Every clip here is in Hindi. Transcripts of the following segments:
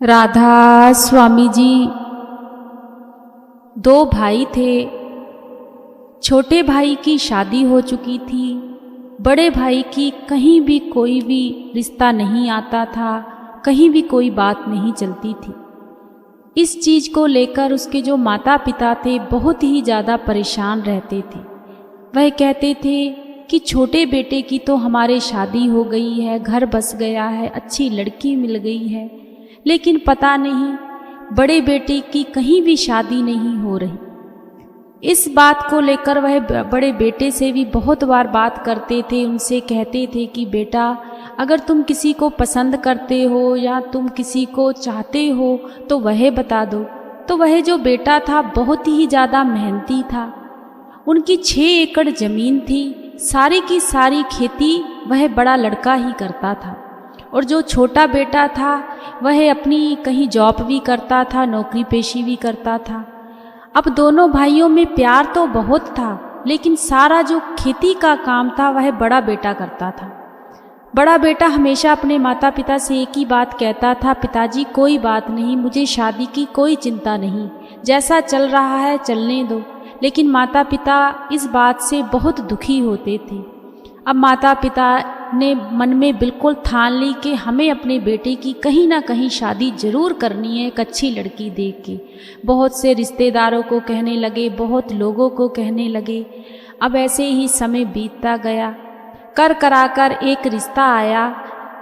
राधा स्वामी जी दो भाई थे। छोटे भाई की शादी हो चुकी थी। बड़े भाई की कहीं भी कोई भी रिश्ता नहीं आता था, कहीं भी कोई बात नहीं चलती थी। इस चीज़ को लेकर उसके जो माता पिता थे बहुत ही ज़्यादा परेशान रहते थे। वह कहते थे कि छोटे बेटे की तो हमारे शादी हो गई है, घर बस गया है, अच्छी लड़की मिल गई है, लेकिन पता नहीं बड़े बेटे की कहीं भी शादी नहीं हो रही। इस बात को लेकर वह बड़े बेटे से भी बहुत बार बात करते थे। उनसे कहते थे कि बेटा, अगर तुम किसी को पसंद करते हो या तुम किसी को चाहते हो तो वह बता दो। तो वह जो बेटा था बहुत ही ज़्यादा मेहनती था। उनकी 6 एकड़ ज़मीन थी, सारी की सारी खेती वह बड़ा लड़का ही करता था। और जो छोटा बेटा था वह अपनी कहीं जॉब भी करता था, नौकरी पेशी भी करता था। अब दोनों भाइयों में प्यार तो बहुत था, लेकिन सारा जो खेती का काम था वह बड़ा बेटा करता था। बड़ा बेटा हमेशा अपने माता पिता से एक ही बात कहता था, पिताजी कोई बात नहीं, मुझे शादी की कोई चिंता नहीं, जैसा चल रहा है चलने दो। लेकिन माता पिता इस बात से बहुत दुखी होते थे। अब माता पिता ने मन में बिल्कुल ठान ली कि हमें अपने बेटे की कहीं ना कहीं शादी ज़रूर करनी है, एक अच्छी लड़की देख के। बहुत से रिश्तेदारों को कहने लगे, बहुत लोगों को कहने लगे। अब ऐसे ही समय बीतता गया। कर कराकर एक रिश्ता आया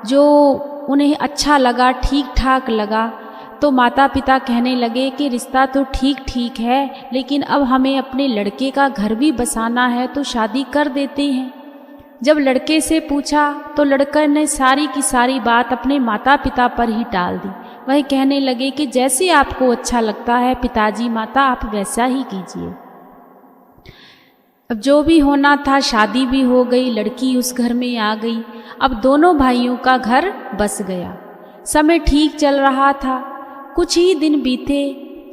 जो उन्हें अच्छा लगा, ठीक ठाक लगा। तो माता पिता कहने लगे कि रिश्ता तो ठीक ठीक है, लेकिन अब हमें अपने लड़के का घर भी बसाना है, तो शादी कर देते हैं। जब लड़के से पूछा तो लड़का ने सारी की सारी बात अपने माता पिता पर ही टाल दी। वह कहने लगे कि जैसे आपको अच्छा लगता है पिताजी माता, आप वैसा ही कीजिए। अब जो भी होना था, शादी भी हो गई, लड़की उस घर में आ गई। अब दोनों भाइयों का घर बस गया। समय ठीक चल रहा था। कुछ ही दिन बीते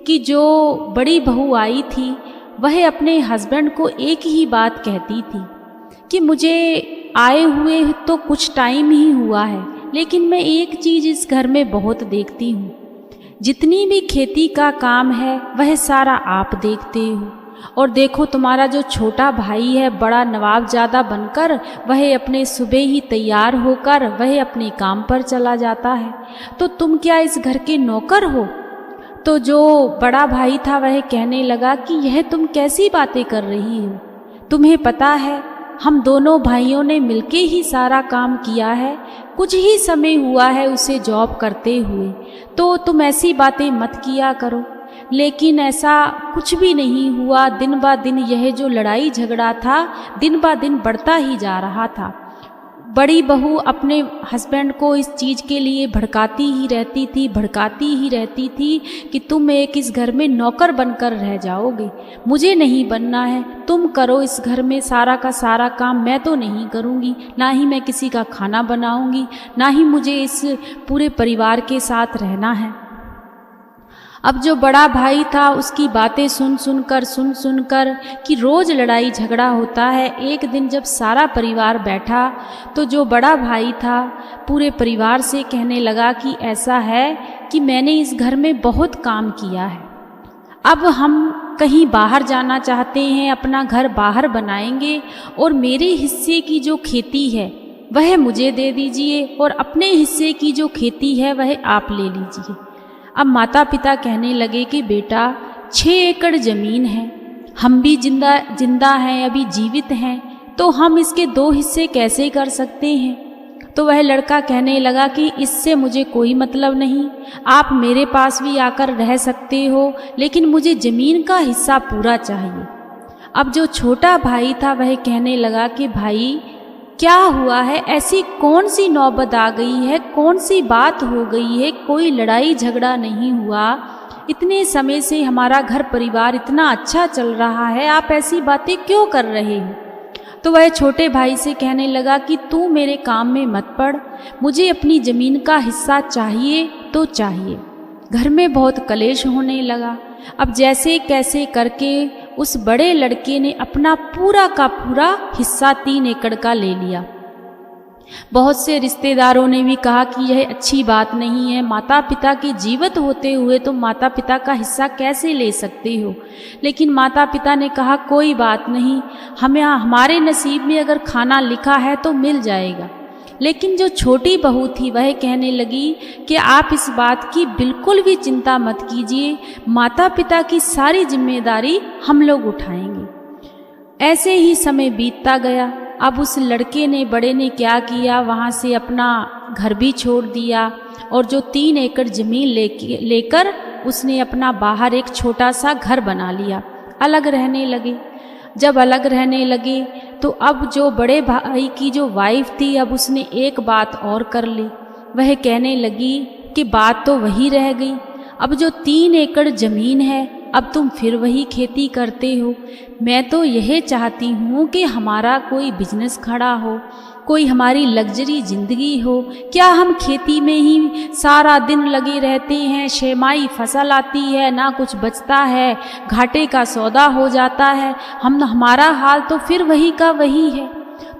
कि जो बड़ी बहू आई थी वह अपने हस्बैंड को एक ही बात कहती थी कि मुझे आए हुए तो कुछ टाइम ही हुआ है, लेकिन मैं एक चीज़ इस घर में बहुत देखती हूँ, जितनी भी खेती का काम है वह सारा आप देखते हो। और देखो तुम्हारा जो छोटा भाई है बड़ा नवाबजादा बनकर, वह अपने सुबह ही तैयार होकर वह अपने काम पर चला जाता है, तो तुम क्या इस घर के नौकर हो? तो जो बड़ा भाई था वह कहने लगा कि यह तुम कैसी बातें कर रही हो? तुम्हें पता है हम दोनों भाइयों ने मिलके ही सारा काम किया है, कुछ ही समय हुआ है उसे जॉब करते हुए, तो तुम ऐसी बातें मत किया करो। लेकिन ऐसा कुछ भी नहीं हुआ। दिन ब दिन यह जो लड़ाई झगड़ा था दिन ब दिन बढ़ता ही जा रहा था। बड़ी बहू अपने हस्बैंड को इस चीज़ के लिए भड़काती ही रहती थी कि तुम एक इस घर में नौकर बनकर रह जाओगे, मुझे नहीं बनना है, तुम करो इस घर में सारा का सारा काम, मैं तो नहीं करूँगी, ना ही मैं किसी का खाना बनाऊँगी, ना ही मुझे इस पूरे परिवार के साथ रहना है। अब जो बड़ा भाई था उसकी बातें सुन सुनकर कि रोज़ लड़ाई झगड़ा होता है। एक दिन जब सारा परिवार बैठा तो जो बड़ा भाई था पूरे परिवार से कहने लगा कि ऐसा है कि मैंने इस घर में बहुत काम किया है, अब हम कहीं बाहर जाना चाहते हैं, अपना घर बाहर बनाएंगे और मेरे हिस्से की जो खेती है वह मुझे दे दीजिए और अपने हिस्से की जो खेती है वह आप ले लीजिए। अब माता पिता कहने लगे कि बेटा 6 एकड़ ज़मीन है, हम भी जिंदा हैं, अभी जीवित हैं, तो हम इसके 2 हिस्से कैसे कर सकते हैं? तो वह लड़का कहने लगा कि इससे मुझे कोई मतलब नहीं, आप मेरे पास भी आकर रह सकते हो, लेकिन मुझे ज़मीन का हिस्सा पूरा चाहिए। अब जो छोटा भाई था वह कहने लगा कि भाई क्या हुआ है, ऐसी कौन सी नौबत आ गई है, कौन सी बात हो गई है, कोई लड़ाई झगड़ा नहीं हुआ, इतने समय से हमारा घर परिवार इतना अच्छा चल रहा है, आप ऐसी बातें क्यों कर रहे हो? तो वह छोटे भाई से कहने लगा कि तू मेरे काम में मत पड़, मुझे अपनी ज़मीन का हिस्सा चाहिए तो चाहिए। घर में बहुत कलेश होने लगा। अब जैसे कैसे करके उस बड़े लड़के ने अपना पूरा का पूरा हिस्सा 3 एकड़ का ले लिया। बहुत से रिश्तेदारों ने भी कहा कि यह अच्छी बात नहीं है, माता पिता के जीवित होते हुए तुम माता पिता का हिस्सा कैसे ले सकते हो। लेकिन माता पिता ने कहा कोई बात नहीं, हमारे नसीब में अगर खाना लिखा है तो मिल जाएगा। लेकिन जो छोटी बहू थी वह कहने लगी कि आप इस बात की बिल्कुल भी चिंता मत कीजिए, माता पिता की सारी जिम्मेदारी हम लोग उठाएंगे। ऐसे ही समय बीतता गया। अब उस लड़के ने, बड़े ने क्या किया, वहाँ से अपना घर भी छोड़ दिया और जो 3 एकड़ ज़मीन लेकर उसने अपना बाहर एक छोटा सा घर बना लिया। अलग रहने लगे। जब अलग रहने लगे तो अब जो बड़े भाई की जो वाइफ थी, अब उसने एक बात और कर ली। वह कहने लगी कि बात तो वही रह गई, अब जो 3 एकड़ ज़मीन है अब तुम फिर वही खेती करते हो। मैं तो यह चाहती हूँ कि हमारा कोई बिजनेस खड़ा हो, कोई हमारी लग्जरी ज़िंदगी हो। क्या हम खेती में ही सारा दिन लगे रहते हैं, छमाही फसल आती है, ना कुछ बचता है, घाटे का सौदा हो जाता है। हमारा हाल तो फिर वही का वही है।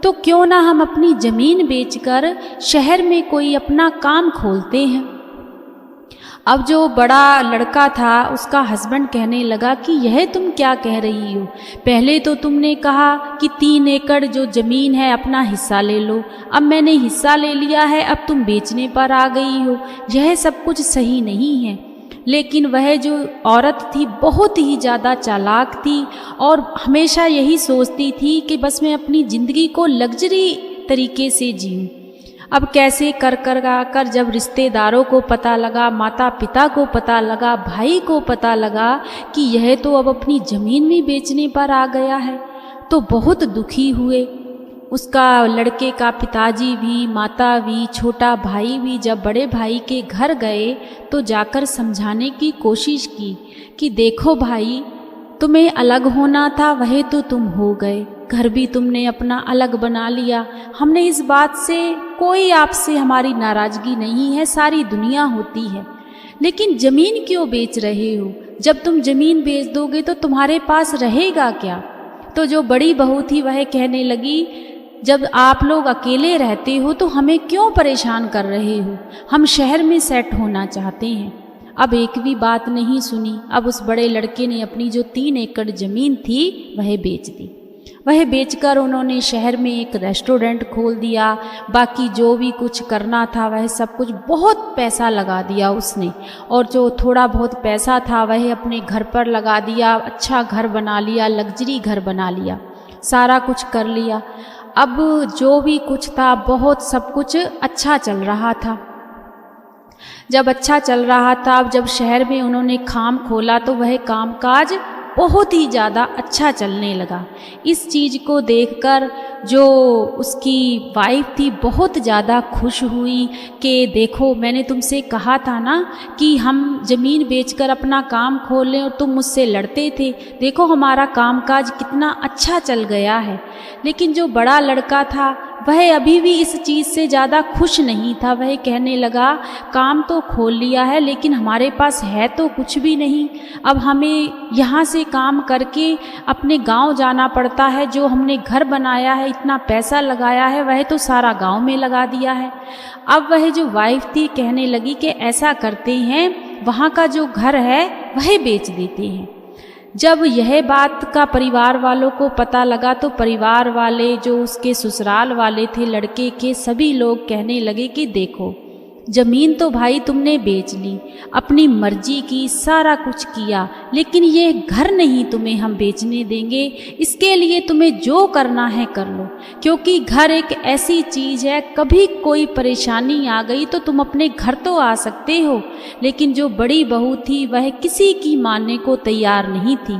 तो क्यों ना हम अपनी ज़मीन बेचकर शहर में कोई अपना काम खोलते हैं। अब जो बड़ा लड़का था उसका हस्बैंड कहने लगा कि यह तुम क्या कह रही हो, पहले तो तुमने कहा कि 3 एकड़ जो ज़मीन है अपना हिस्सा ले लो, अब मैंने हिस्सा ले लिया है, अब तुम बेचने पर आ गई हो। यह सब कुछ सही नहीं है। लेकिन वह जो औरत थी बहुत ही ज़्यादा चालाक थी और हमेशा यही सोचती थी कि बस मैं अपनी ज़िंदगी को लग्जरी तरीके से जीऊँ। अब कैसे कर जब रिश्तेदारों को पता लगा, माता पिता को पता लगा, भाई को पता लगा कि यह तो अब अपनी ज़मीन भी बेचने पर आ गया है, तो बहुत दुखी हुए। उसका लड़के का पिताजी भी, माता भी, छोटा भाई भी जब बड़े भाई के घर गए तो जाकर समझाने की कोशिश की कि देखो भाई, तुम्हें अलग होना था, वह तो तुम हो गए, घर भी तुमने अपना अलग बना लिया। हमने इस बात से कोई आपसे हमारी नाराज़गी नहीं है, सारी दुनिया होती है, लेकिन ज़मीन क्यों बेच रहे हो? जब तुम ज़मीन बेच दोगे तो तुम्हारे पास रहेगा क्या? तो जो बड़ी बहू थी वह कहने लगी जब आप लोग अकेले रहते हो तो हमें क्यों परेशान कर रहे हो, हम शहर में सेट होना चाहते हैं। अब एक भी बात नहीं सुनी। अब उस बड़े लड़के ने अपनी जो 3 एकड़ ज़मीन थी वह बेच दी। वह बेचकर उन्होंने शहर में एक रेस्टोरेंट खोल दिया। बाकी जो भी कुछ करना था वह सब कुछ, बहुत पैसा लगा दिया उसने, और जो थोड़ा बहुत पैसा था वह अपने घर पर लगा दिया। अच्छा घर बना लिया, लग्जरी घर बना लिया, सारा कुछ कर लिया। अब जो भी कुछ था बहुत सब कुछ अच्छा चल रहा था। जब अच्छा चल रहा था, अब जब शहर में उन्होंने खाम खोला तो वह कामकाज बहुत ही ज़्यादा अच्छा चलने लगा। इस चीज़ को देखकर जो उसकी वाइफ थी बहुत ज़्यादा खुश हुई कि देखो मैंने तुमसे कहा था ना कि हम ज़मीन बेचकर अपना काम खोल लें और तुम मुझसे लड़ते थे, देखो हमारा कामकाज कितना अच्छा चल गया है। लेकिन जो बड़ा लड़का था वह अभी भी इस चीज़ से ज़्यादा खुश नहीं था। वह कहने लगा काम तो खोल लिया है लेकिन हमारे पास है तो कुछ भी नहीं। अब हमें यहाँ से काम करके अपने गांव जाना पड़ता है। जो हमने घर बनाया है, इतना पैसा लगाया है, वह तो सारा गांव में लगा दिया है। अब वह जो वाइफ थी कहने लगी कि ऐसा करते हैं, वहाँ का जो घर है वह बेच देते हैं। जब यह बात का परिवार वालों को पता लगा तो परिवार वाले, जो उसके ससुराल वाले थे लड़के के, सभी लोग कहने लगे कि देखो ज़मीन तो भाई तुमने बेच ली, अपनी मर्जी की, सारा कुछ किया, लेकिन ये घर नहीं तुम्हें हम बेचने देंगे। इसके लिए तुम्हें जो करना है कर लो, क्योंकि घर एक ऐसी चीज़ है, कभी कोई परेशानी आ गई तो तुम अपने घर तो आ सकते हो। लेकिन जो बड़ी बहू थी वह किसी की मानने को तैयार नहीं थी।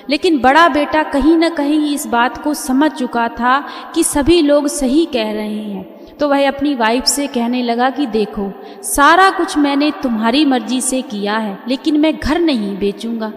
लेकिन बड़ा बेटा कहीं न कहीं इस बात को समझ चुका था कि सभी लोग सही कह रहे हैं। तो वह अपनी वाइफ से कहने लगा कि देखो सारा कुछ मैंने तुम्हारी मर्जी से किया है, लेकिन मैं घर नहीं बेचूंगा।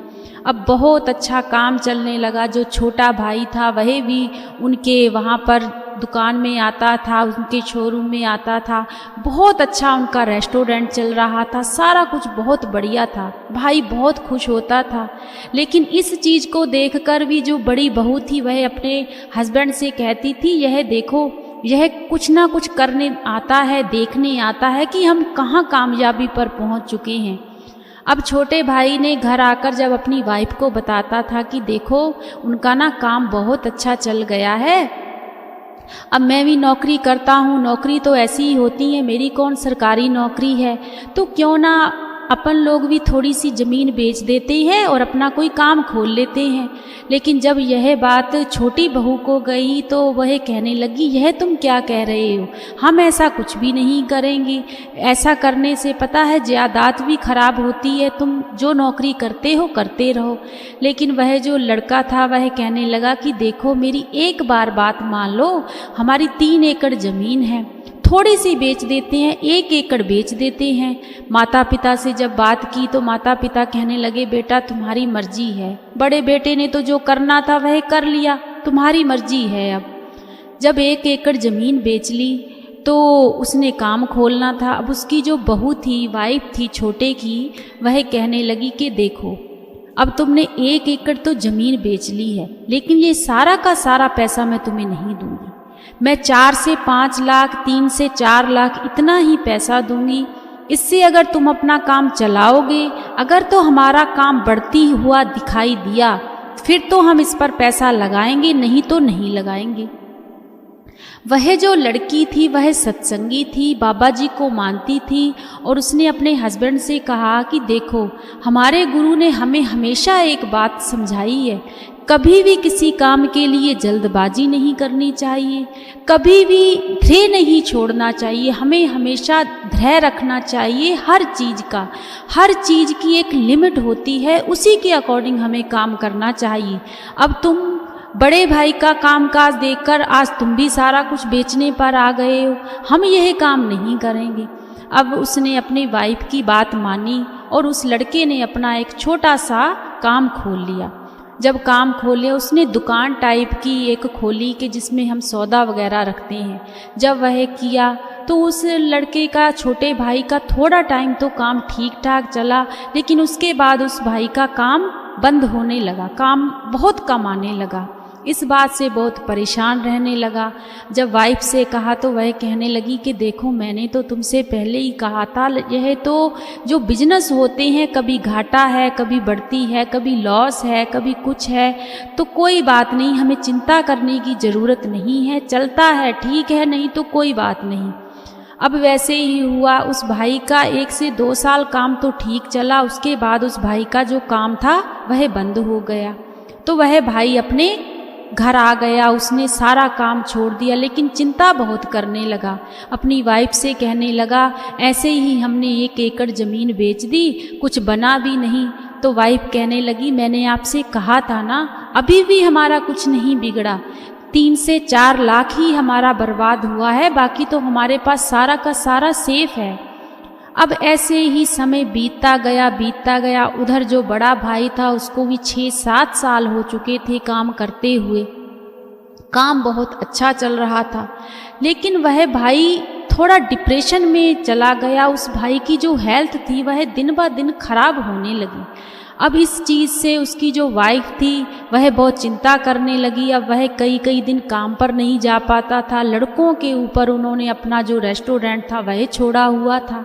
अब बहुत अच्छा काम चलने लगा। जो छोटा भाई था वह भी उनके वहाँ पर दुकान में आता था, उनके शोरूम में आता था। बहुत अच्छा उनका रेस्टोरेंट चल रहा था, सारा कुछ बहुत बढ़िया था। भाई बहुत खुश होता था। लेकिन इस चीज़ को देखकर भी जो बड़ी बहू थी वह अपने हस्बैंड से कहती थी, यह देखो यह कुछ ना कुछ करने आता है, देखने आता है कि हम कहाँ कामयाबी पर पहुँच चुके हैं। अब छोटे भाई ने घर आकर जब अपनी वाइफ को बताता था कि देखो उनका ना काम बहुत अच्छा चल गया है, अब मैं भी नौकरी करता हूँ, नौकरी तो ऐसी ही होती है, मेरी कौन सरकारी नौकरी है, तो क्यों ना अपन लोग भी थोड़ी सी ज़मीन बेच देते हैं और अपना कोई काम खोल लेते हैं। लेकिन जब यह बात छोटी बहू को गई तो वह कहने लगी, यह तुम क्या कह रहे हो, हम ऐसा कुछ भी नहीं करेंगे, ऐसा करने से पता है जायदाद भी खराब होती है, तुम जो नौकरी करते हो करते रहो। लेकिन वह जो लड़का था वह कहने लगा कि देखो मेरी एक बार बात मान लो, हमारी 3 एकड़ ज़मीन है, थोड़ी सी बेच देते हैं, 1 एकड़ बेच देते हैं। माता पिता से जब बात की तो माता पिता कहने लगे, बेटा तुम्हारी मर्जी है, बड़े बेटे ने तो जो करना था वह कर लिया, तुम्हारी मर्जी है। अब जब 1 एकड़ ज़मीन बेच ली तो उसने काम खोलना था। अब उसकी जो बहू थी, वाइफ थी छोटे की, वह कहने लगी कि देखो अब तुमने 1 एकड़ तो ज़मीन बेच ली है, लेकिन ये सारा का सारा पैसा मैं तुम्हें नहीं दूंगी, मैं 4 से 5 लाख, 3 से 4 लाख इतना ही पैसा दूंगी। इससे अगर तुम अपना काम चलाओगे, अगर तो हमारा काम बढ़ती हुआ दिखाई दिया फिर तो हम इस पर पैसा लगाएंगे, नहीं तो नहीं लगाएंगे। वह जो लड़की थी वह सत्संगी थी, बाबा जी को मानती थी और उसने अपने हस्बैंड से कहा कि देखो हमारे गुरु ने हमें हमेशा एक बात समझाई है, कभी भी किसी काम के लिए जल्दबाजी नहीं करनी चाहिए, कभी भी धैर्य नहीं छोड़ना चाहिए, हमें हमेशा धैर्य रखना चाहिए। हर चीज़ की एक लिमिट होती है, उसी के अकॉर्डिंग हमें काम करना चाहिए। अब तुम बड़े भाई का कामकाज देखकर आज तुम भी सारा कुछ बेचने पर आ गए हो, हम यह काम नहीं करेंगे। अब उसने अपनी वाइफ की बात मानी और उस लड़के ने अपना एक छोटा सा काम खोल लिया। जब काम खोले उसने दुकान टाइप की एक खोली कि जिसमें हम सौदा वगैरह रखते हैं। जब वह किया तो उस लड़के का, छोटे भाई का थोड़ा टाइम तो काम ठीक ठाक चला, लेकिन उसके बाद उस भाई का काम बंद होने लगा, काम बहुत कम आने लगा। इस बात से बहुत परेशान रहने लगा। जब वाइफ से कहा तो वह कहने लगी कि देखो मैंने तो तुमसे पहले ही कहा था, यह तो जो बिजनेस होते हैं कभी घाटा है, कभी बढ़ती है, कभी लॉस है, कभी कुछ है, तो कोई बात नहीं, हमें चिंता करने की ज़रूरत नहीं है, चलता है ठीक है, नहीं तो कोई बात नहीं। अब वैसे ही हुआ, उस भाई का 1 से 2 साल काम तो ठीक चला, उसके बाद उस भाई का जो काम था वह बंद हो गया। तो वह भाई अपने घर आ गया, उसने सारा काम छोड़ दिया, लेकिन चिंता बहुत करने लगा। अपनी वाइफ से कहने लगा ऐसे ही हमने 1 एकड़ ज़मीन बेच दी, कुछ बना भी नहीं। तो वाइफ कहने लगी मैंने आपसे कहा था ना, अभी भी हमारा कुछ नहीं बिगड़ा, 3 से 4 लाख ही हमारा बर्बाद हुआ है, बाकी तो हमारे पास सारा का सारा सेफ है। अब ऐसे ही समय बीतता गया। उधर जो बड़ा भाई था उसको भी 6-7 साल हो चुके थे काम करते हुए, काम बहुत अच्छा चल रहा था, लेकिन वह भाई थोड़ा डिप्रेशन में चला गया। उस भाई की जो हेल्थ थी वह दिन ब दिन खराब होने लगी। अब इस चीज़ से उसकी जो वाइफ थी वह बहुत चिंता करने लगी। अब वह कई दिन काम पर नहीं जा पाता था। लड़कों के ऊपर उन्होंने अपना जो रेस्टोरेंट था वह छोड़ा हुआ था।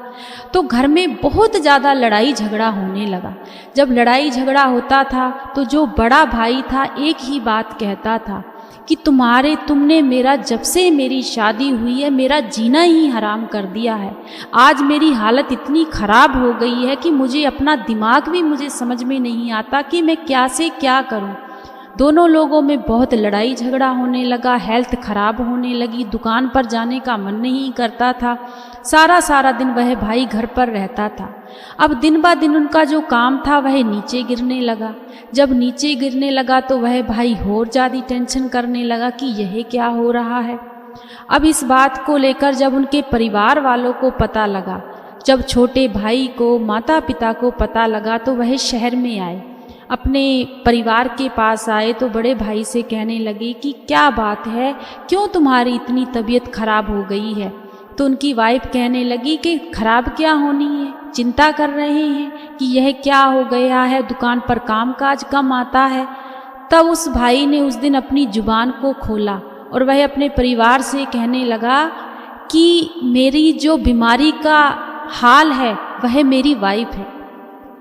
तो घर में बहुत ज़्यादा लड़ाई झगड़ा होने लगा। जब लड़ाई झगड़ा होता था तो जो बड़ा भाई था एक ही बात कहता था कि तुमने मेरा, जब से मेरी शादी हुई है, मेरा जीना ही हराम कर दिया है। आज मेरी हालत इतनी ख़राब हो गई है कि मुझे अपना दिमाग भी मुझे समझ में नहीं आता कि मैं क्या से क्या करूं। दोनों लोगों में बहुत लड़ाई झगड़ा होने लगा, हेल्थ ख़राब होने लगी, दुकान पर जाने का मन नहीं करता था। सारा दिन वह भाई घर पर रहता था। अब दिन ब दिन उनका जो काम था वह नीचे गिरने लगा। जब नीचे गिरने लगा तो वह भाई और ज़्यादा टेंशन करने लगा कि यह क्या हो रहा है। अब इस बात को लेकर जब उनके परिवार वालों को पता लगा, जब छोटे भाई को, माता पिता को पता लगा, तो वह शहर में आए, अपने परिवार के पास आए तो बड़े भाई से कहने लगे कि क्या बात है, क्यों तुम्हारी इतनी तबीयत खराब हो गई है। तो उनकी वाइफ कहने लगी कि खराब क्या होनी है, चिंता कर रहे हैं कि यह क्या हो गया है, दुकान पर कामकाज कम आता है। तब उस भाई ने उस दिन अपनी जुबान को खोला और वह अपने परिवार से कहने लगा कि मेरी जो बीमारी का हाल है वह मेरी वाइफ है।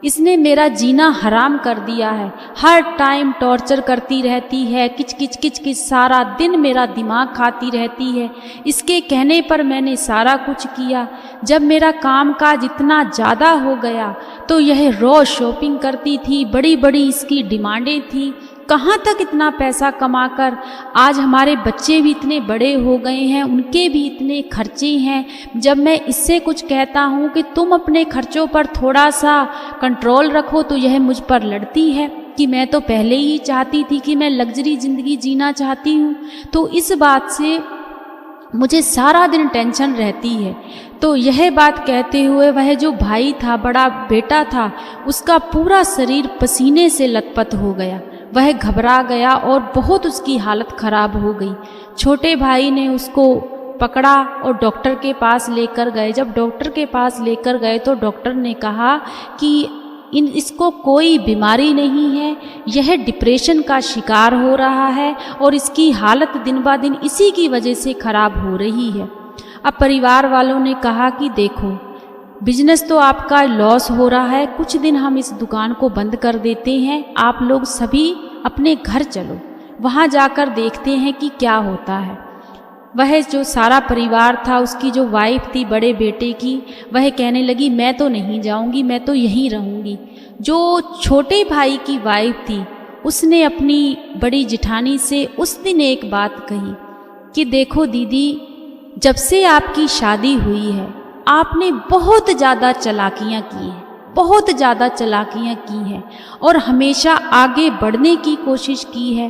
इसने मेरा जीना हराम कर दिया है, हर टाइम टॉर्चर करती रहती है, किच किच किच किच सारा दिन मेरा दिमाग खाती रहती है। इसके कहने पर मैंने सारा कुछ किया। जब मेरा कामकाज इतना ज़्यादा हो गया तो यह रोज़ शॉपिंग करती थी, बड़ी बड़ी इसकी डिमांडें थी। कहाँ तक इतना पैसा कमाकर, आज हमारे बच्चे भी इतने बड़े हो गए हैं, उनके भी इतने खर्चे हैं। जब मैं इससे कुछ कहता हूँ कि तुम अपने खर्चों पर थोड़ा सा कंट्रोल रखो तो यह मुझ पर लड़ती है कि मैं तो पहले ही चाहती थी कि मैं लग्जरी ज़िंदगी जीना चाहती हूँ। तो इस बात से मुझे सारा दिन टेंशन रहती है। तो यह बात कहते हुए वह जो भाई था, बड़ा बेटा था, उसका पूरा शरीर पसीने से लथपथ हो गया। वह घबरा गया और बहुत उसकी हालत खराब हो गई। छोटे भाई ने उसको पकड़ा और डॉक्टर के पास लेकर गए। जब डॉक्टर के पास लेकर गए तो डॉक्टर ने कहा कि इसको कोई बीमारी नहीं है, यह डिप्रेशन का शिकार हो रहा है और इसकी हालत दिन ब दिन इसी की वजह से खराब हो रही है। अब परिवार वालों ने कहा कि देखो, बिजनेस तो आपका लॉस हो रहा है, कुछ दिन हम इस दुकान को बंद कर देते हैं, आप लोग सभी अपने घर चलो, वहाँ जाकर देखते हैं कि क्या होता है। वह जो सारा परिवार था, उसकी जो वाइफ थी बड़े बेटे की, वह कहने लगी मैं तो नहीं जाऊंगी, मैं तो यहीं रहूंगी। जो छोटे भाई की वाइफ थी उसने अपनी बड़ी जिठानी से उस दिन एक बात कही कि देखो दीदी, जब से आपकी शादी हुई है आपने बहुत ज़्यादा चालाकियाँ की हैं, बहुत ज़्यादा चालाकियाँ की हैं और हमेशा आगे बढ़ने की कोशिश की है।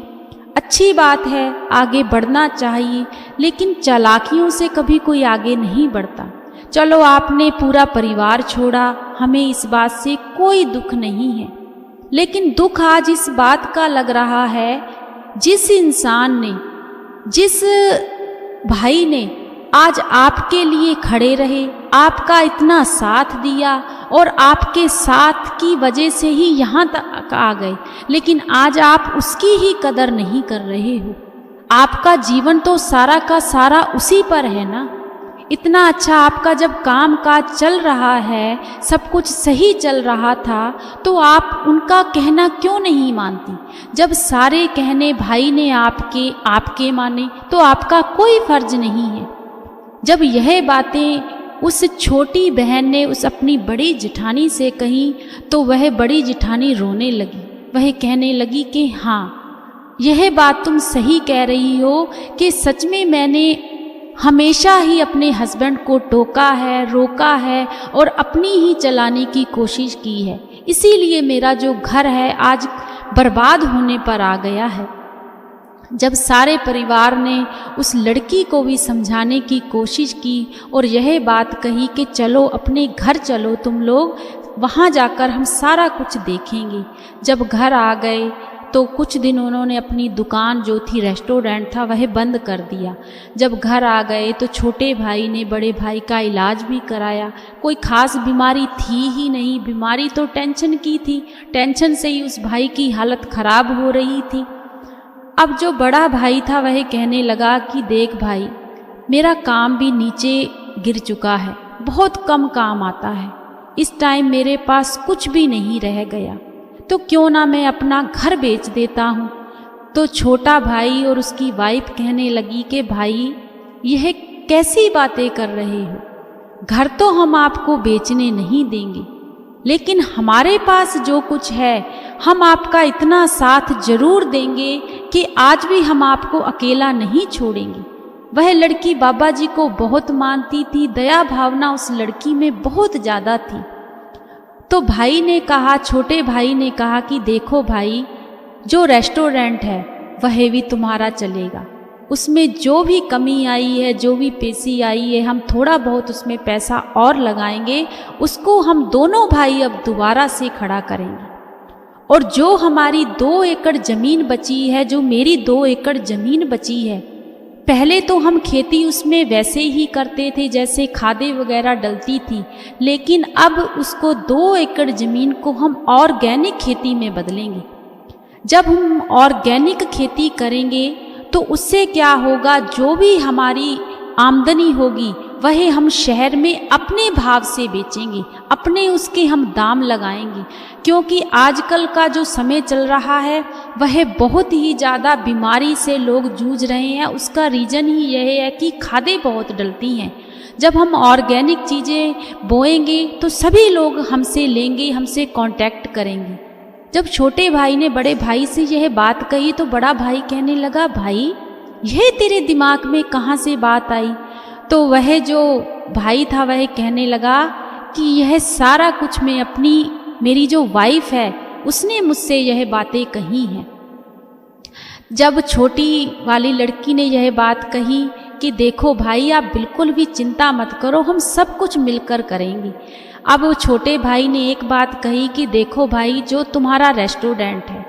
अच्छी बात है, आगे बढ़ना चाहिए, लेकिन चालाकियों से कभी कोई आगे नहीं बढ़ता। चलो आपने पूरा परिवार छोड़ा, हमें इस बात से कोई दुख नहीं है, लेकिन दुख आज इस बात का लग रहा है, जिस इंसान ने, जिस भाई ने आज आपके लिए खड़े रहे, आपका इतना साथ दिया और आपके साथ की वजह से ही यहाँ तक आ गए, लेकिन आज आप उसकी ही कदर नहीं कर रहे हो। आपका जीवन तो सारा का सारा उसी पर है ना। इतना अच्छा आपका जब काम काज चल रहा है, सब कुछ सही चल रहा था, तो आप उनका कहना क्यों नहीं मानती? जब सारे कहने भाई ने आपके माने तो आपका कोई फर्ज नहीं है। जब यह बातें उस छोटी बहन ने उस अपनी बड़ी जिठानी से कही तो वह बड़ी जिठानी रोने लगी। वह कहने लगी कि हाँ, यह बात तुम सही कह रही हो कि सच में मैंने हमेशा ही अपने हस्बैंड को टोका है, रोका है और अपनी ही चलाने की कोशिश की है, इसीलिए मेरा जो घर है आज बर्बाद होने पर आ गया है। जब सारे परिवार ने उस लड़की को भी समझाने की कोशिश की और यह बात कही कि चलो अपने घर चलो तुम लोग, वहाँ जाकर हम सारा कुछ देखेंगे। जब घर आ गए तो कुछ दिन उन्होंने अपनी दुकान जो थी, रेस्टोरेंट था, वह बंद कर दिया। जब घर आ गए तो छोटे भाई ने बड़े भाई का इलाज भी कराया। कोई ख़ास बीमारी थी ही नहीं, बीमारी तो टेंशन की थी, टेंशन से ही उस भाई की हालत ख़राब हो रही थी। अब जो बड़ा भाई था वह कहने लगा कि देख भाई, मेरा काम भी नीचे गिर चुका है, बहुत कम काम आता है, इस टाइम मेरे पास कुछ भी नहीं रह गया, तो क्यों ना मैं अपना घर बेच देता हूँ। तो छोटा भाई और उसकी वाइफ कहने लगी कि भाई यह कैसी बातें कर रहे हो, घर तो हम आपको बेचने नहीं देंगे, लेकिन हमारे पास जो कुछ है हम आपका इतना साथ जरूर देंगे कि आज भी हम आपको अकेला नहीं छोड़ेंगे। वह लड़की बाबा जी को बहुत मानती थी, दया भावना उस लड़की में बहुत ज़्यादा थी। तो भाई ने कहा, छोटे भाई ने कहा कि देखो भाई, जो रेस्टोरेंट है वह भी तुम्हारा चलेगा, उसमें जो भी कमी आई है, जो भी पेशी आई है, हम थोड़ा बहुत उसमें पैसा और लगाएंगे, उसको हम दोनों भाई अब दोबारा से खड़ा करेंगे। और जो हमारी 2 एकड़ ज़मीन बची है, जो मेरी 2 एकड़ ज़मीन बची है, पहले तो हम खेती उसमें वैसे ही करते थे जैसे खादें वगैरह डलती थी, लेकिन अब उसको 2 एकड़ ज़मीन को हम ऑर्गेनिक खेती में बदलेंगे। जब हम ऑर्गेनिक खेती करेंगे तो तो उससे क्या होगा, जो भी हमारी आमदनी होगी वह हम शहर में अपने भाव से बेचेंगे, अपने उसके हम दाम लगाएंगे। क्योंकि आजकल का जो समय चल रहा है वह बहुत ही ज़्यादा बीमारी से लोग जूझ रहे हैं। उसका रीज़न ही यह है कि खादें बहुत डलती हैं। जब हम ऑर्गेनिक चीज़ें बोएंगे तो सभी लोग हमसे लेंगे, हमसे कांटेक्ट करेंगे। जब छोटे भाई ने बड़े भाई से यह बात कही तो बड़ा भाई कहने लगा, भाई यह तेरे दिमाग में कहाँ से बात आई? तो वह जो भाई था वह कहने लगा कि यह सारा कुछ मैं मेरी जो वाइफ है उसने मुझसे यह बातें कही हैं। जब छोटी वाली लड़की ने यह बात कही कि देखो भाई, आप बिल्कुल भी चिंता मत करो, हम सब कुछ मिलकर करेंगे। अब वो छोटे भाई ने एक बात कही कि देखो भाई, जो तुम्हारा रेस्टोरेंट है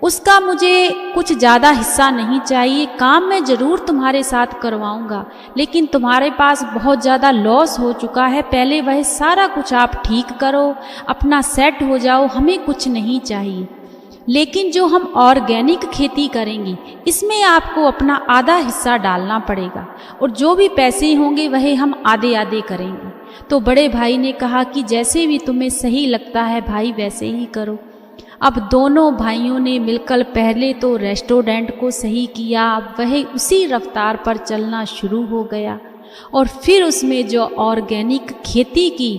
उसका मुझे कुछ ज़्यादा हिस्सा नहीं चाहिए। काम मैं ज़रूर तुम्हारे साथ करवाऊंगा, लेकिन तुम्हारे पास बहुत ज़्यादा लॉस हो चुका है। पहले वह सारा कुछ आप ठीक करो, अपना सेट हो जाओ, हमें कुछ नहीं चाहिए। लेकिन जो हम ऑर्गेनिक खेती करेंगे इसमें आपको अपना आधा हिस्सा डालना पड़ेगा, और जो भी पैसे होंगे वह हम आधे आधे करेंगे। तो बड़े भाई ने कहा कि जैसे भी तुम्हें सही लगता है भाई, वैसे ही करो। अब दोनों भाइयों ने मिलकर पहले तो रेस्टोरेंट को सही किया, अब वह उसी रफ्तार पर चलना शुरू हो गया। और फिर उसमें जो ऑर्गेनिक खेती की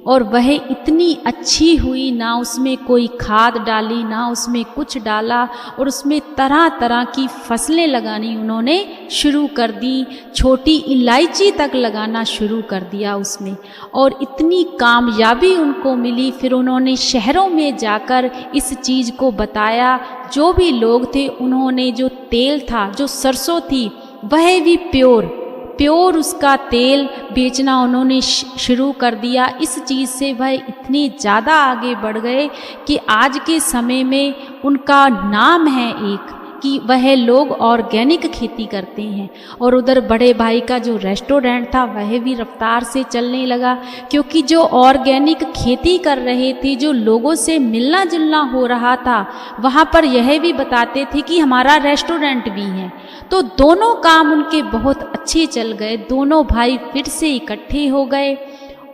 और वह इतनी अच्छी हुई, ना उसमें कोई खाद डाली ना उसमें कुछ डाला, और उसमें तरह तरह की फसलें लगानी उन्होंने शुरू कर दी। छोटी इलायची तक लगाना शुरू कर दिया उसमें, और इतनी कामयाबी उनको मिली। फिर उन्होंने शहरों में जाकर इस चीज़ को बताया। जो भी लोग थे उन्होंने जो तेल था, जो सरसों थी, वह भी प्योर उसका तेल बेचना उन्होंने शुरू कर दिया। इस चीज़ से वह इतने ज़्यादा आगे बढ़ गए कि आज के समय में उनका नाम है एक कि वह लोग ऑर्गेनिक खेती करते हैं। और उधर बड़े भाई का जो रेस्टोरेंट था वह भी रफ्तार से चलने लगा, क्योंकि जो ऑर्गेनिक खेती कर रहे थे, जो लोगों से मिलना जुलना हो रहा था, वहाँ पर यह भी बताते थे कि हमारा रेस्टोरेंट भी है। तो दोनों काम उनके बहुत अच्छे चल गए। दोनों भाई फिर से इकट्ठे हो गए।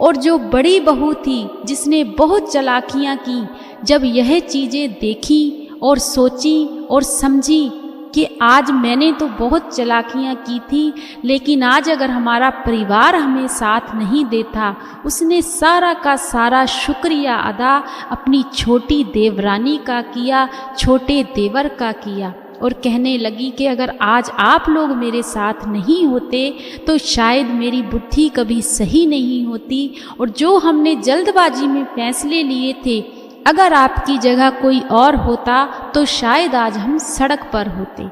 और जो बड़ी बहू थी जिसने बहुत चालाकियाँ की, जब यह चीज़ें देखी और सोची और समझी कि आज मैंने तो बहुत चालाकियाँ की थी, लेकिन आज अगर हमारा परिवार हमें साथ नहीं देता, उसने सारा का सारा शुक्रिया अदा अपनी छोटी देवरानी का किया, छोटे देवर का किया। और कहने लगी कि अगर आज आप लोग मेरे साथ नहीं होते तो शायद मेरी बुद्धि कभी सही नहीं होती, और जो हमने जल्दबाजी में फैसले लिए थे, अगर आपकी जगह कोई और होता तो शायद आज हम सड़क पर होते।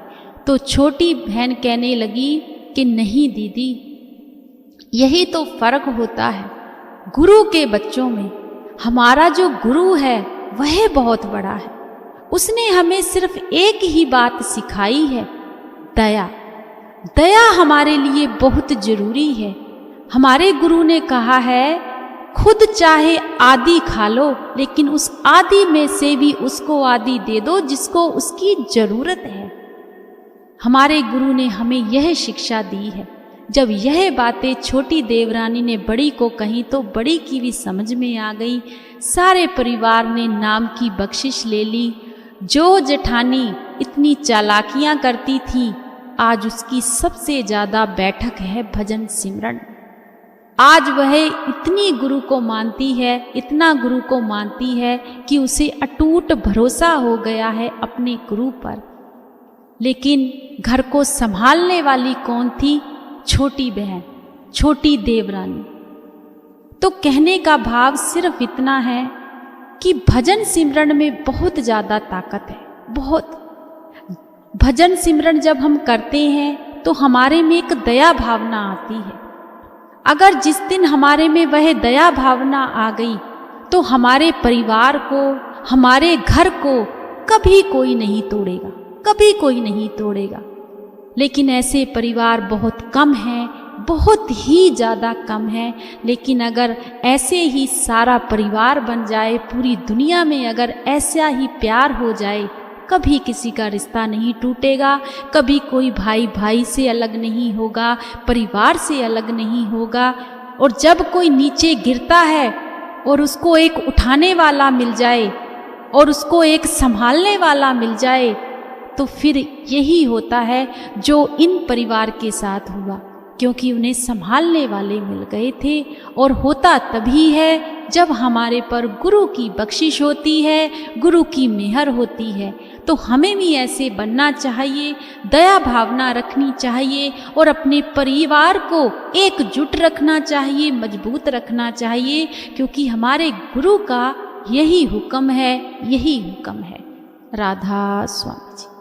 तो छोटी बहन कहने लगी कि नहीं दीदी, यही तो फर्क होता है गुरु के बच्चों में। हमारा जो गुरु है वह बहुत बड़ा है। उसने हमें सिर्फ एक ही बात सिखाई है, दया। दया हमारे लिए बहुत जरूरी है। हमारे गुरु ने कहा है, खुद चाहे आधी खा लो, लेकिन उस आधी में से भी उसको आधी दे दो जिसको उसकी जरूरत है। हमारे गुरु ने हमें यह शिक्षा दी है। जब यह बातें छोटी देवरानी ने बड़ी को कही तो बड़ी की भी समझ में आ गई। सारे परिवार ने नाम की बख्शिश ले ली। जो जेठानी इतनी चालाकियां करती थी, आज उसकी सबसे ज़्यादा बैठक है भजन सिमरन। आज वह इतनी गुरु को मानती है, इतना गुरु को मानती है कि उसे अटूट भरोसा हो गया है अपने गुरु पर। लेकिन घर को संभालने वाली कौन थी? छोटी बहन, छोटी देवरानी। तो कहने का भाव सिर्फ इतना है कि भजन सिमरन में बहुत ज़्यादा ताकत है, बहुत। भजन सिमरन जब हम करते हैं तो हमारे में एक दया भावना आती है। अगर जिस दिन हमारे में वह दया भावना आ गई तो हमारे परिवार को, हमारे घर को कभी कोई नहीं तोड़ेगा, कभी कोई नहीं तोड़ेगा। लेकिन ऐसे परिवार बहुत कम हैं, बहुत ही ज़्यादा कम है। लेकिन अगर ऐसे ही सारा परिवार बन जाए, पूरी दुनिया में अगर ऐसा ही प्यार हो जाए, कभी किसी का रिश्ता नहीं टूटेगा, कभी कोई भाई भाई से अलग नहीं होगा, परिवार से अलग नहीं होगा। और जब कोई नीचे गिरता है और उसको एक उठाने वाला मिल जाए और उसको एक संभालने वाला मिल जाए, तो फिर यही होता है जो इन परिवार के साथ हुआ, क्योंकि उन्हें संभालने वाले मिल गए थे। और होता तभी है जब हमारे पर गुरु की बख्शिश होती है, गुरु की मेहर होती है। तो हमें भी ऐसे बनना चाहिए, दया भावना रखनी चाहिए और अपने परिवार को एकजुट रखना चाहिए, मजबूत रखना चाहिए, क्योंकि हमारे गुरु का यही हुक्म है, यही हुक्म है। राधा स्वामी जी।